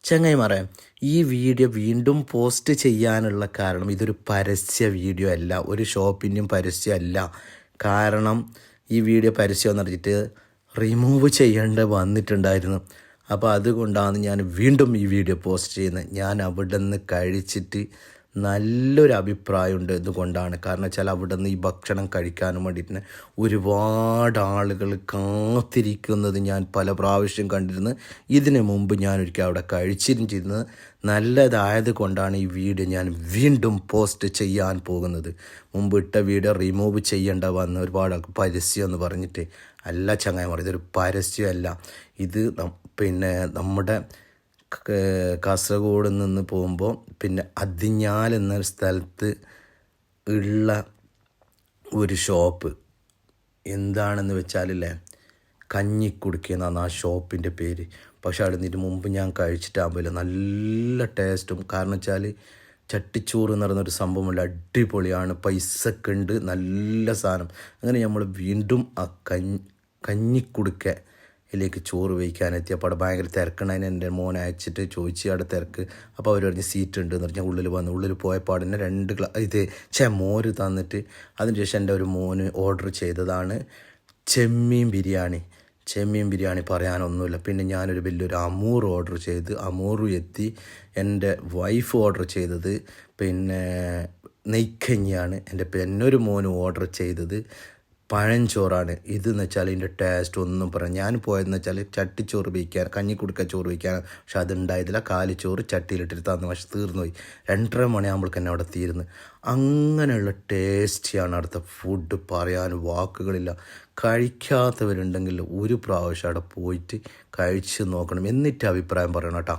ചങ്ങായിമാരെ, ഈ വീഡിയോ വീണ്ടും പോസ്റ്റ് ചെയ്യാനുള്ള കാരണം ഇതൊരു പരസ്യ വീഡിയോ അല്ല, ഒരു ഷോപ്പിൻ്റെയും പരസ്യമല്ല. കാരണം ഈ വീഡിയോ പരസ്യം എന്ന് പറഞ്ഞിട്ട് റിമൂവ് ചെയ്യേണ്ട വന്നിട്ടുണ്ടായിരുന്നു. അപ്പോൾ അതുകൊണ്ടാണ് ഞാൻ വീണ്ടും ഈ വീഡിയോ പോസ്റ്റ് ചെയ്യുന്നത്. ഞാൻ അവിടെ നിന്ന് കഴിച്ചിട്ട് നല്ലൊരു അഭിപ്രായമുണ്ട് ഇതുകൊണ്ടാണ്. കാരണം വെച്ചാൽ അവിടെ നിന്ന് ഈ ഭക്ഷണം കഴിക്കാനും വേണ്ടിയിട്ട് ഒരുപാട് ആളുകൾ കാത്തിരിക്കുന്നത് ഞാൻ പല പ്രാവശ്യം കണ്ടിരുന്നു. ഇതിനു മുമ്പ് ഞാനൊരിക്കൽ അവിടെ കഴിച്ചിരുന്നത് നല്ലതായത് കൊണ്ടാണ് ഈ വീഡിയോ ഞാൻ വീണ്ടും പോസ്റ്റ് ചെയ്യാൻ പോകുന്നത്. മുമ്പ് ഇട്ട വീഡിയോ റിമൂവ് ചെയ്യേണ്ട വന്ന ഒരുപാട് പരസ്യം എന്ന് പറഞ്ഞിട്ട് അല്ല ചങ്ങായിമാർ, ഇതൊരു പരസ്യമല്ല. ഇത് നമ്മുടെ കാസർഗോഡ് നിന്ന് പോകുമ്പോൾ അതിഞ്ഞാൽ എന്ന സ്ഥലത്ത് ഉള്ള ഒരു ഷോപ്പ് എന്താണെന്ന് വെച്ചാലല്ലേ, കഞ്ഞിക്കുടുക്ക എന്നാണ് ആ ഷോപ്പിൻ്റെ പേര്. പക്ഷെ അവിടെ നിന്നിട്ട് മുമ്പ് ഞാൻ കഴിച്ചിട്ടാകുമ്പോൾ നല്ല ടേസ്റ്റും. കാരണം വെച്ചാൽ ചട്ടിച്ചോറ് എന്ന് പറയുന്നൊരു സംഭവമല്ല, അടിപൊളിയാണ്, പൈസക്ക് ഉണ്ട്, നല്ല സാധനം. അങ്ങനെ നമ്മൾ വീണ്ടും ആ കഞ്ഞിക്കുടുക്ക ഇതിലേക്ക് ചോറ് വയ്ക്കാനെത്തിയപ്പോൾ അവിടെ ഭയങ്കര തിരക്കണതിന് എൻ്റെ മോനെ അയച്ചിട്ട് ചോദിച്ച് അവിടെ തിരക്ക്. അപ്പോൾ അവർ പറഞ്ഞ് സീറ്റ് ഉണ്ട് എന്ന് പറഞ്ഞാൽ ഉള്ളിൽ പോയപ്പോൾ തന്നെ മോര് തന്നിട്ട് അതിന് ശേഷം എൻ്റെ ഒരു മോന് ഓർഡർ ചെയ്തതാണ് ചെമ്മീൻ ബിരിയാണി പറയാനൊന്നുമില്ല. പിന്നെ ഞാനൊരു വലിയൊരു അമൂർ ഓർഡർ ചെയ്ത് അമൂറും എത്തി. എൻ്റെ വൈഫ് ഓർഡർ ചെയ്തത് നെയ്ക്കഞ്ഞിയാണ്. എന്നൊരു മോന് ഓർഡർ ചെയ്തത് പഴഞ്ചോറാണ്. ഇതെന്ന് വെച്ചാൽ ഇതിൻ്റെ ടേസ്റ്റ് ഒന്നും പറയാം. ഞാൻ പോയതെന്ന് വെച്ചാൽ ചട്ടിച്ചോറ് വയ്ക്കാൻ, കഞ്ഞിക്കുടുക്ക ചോറ് വയ്ക്കാൻ. പക്ഷെ അതുണ്ടായതില്ല. കാലിച്ചോറ് ചട്ടിയിലിട്ടിട്ട് തന്നു. പക്ഷെ തീർന്നു പോയി. 2:30 മണിയാകുമ്പോഴേക്ക് തന്നെ അവിടെ തീർന്നു. അങ്ങനെയുള്ള ടേസ്റ്റിയാണ് അവിടുത്തെ ഫുഡ്, പറയാൻ വാക്കുകളില്ല. കഴിക്കാത്തവരുണ്ടെങ്കിൽ ഒരു പ്രാവശ്യം അവിടെ പോയിട്ട് കഴിച്ച് നോക്കണം, എന്നിട്ട് അഭിപ്രായം പറയണം കേട്ടോ.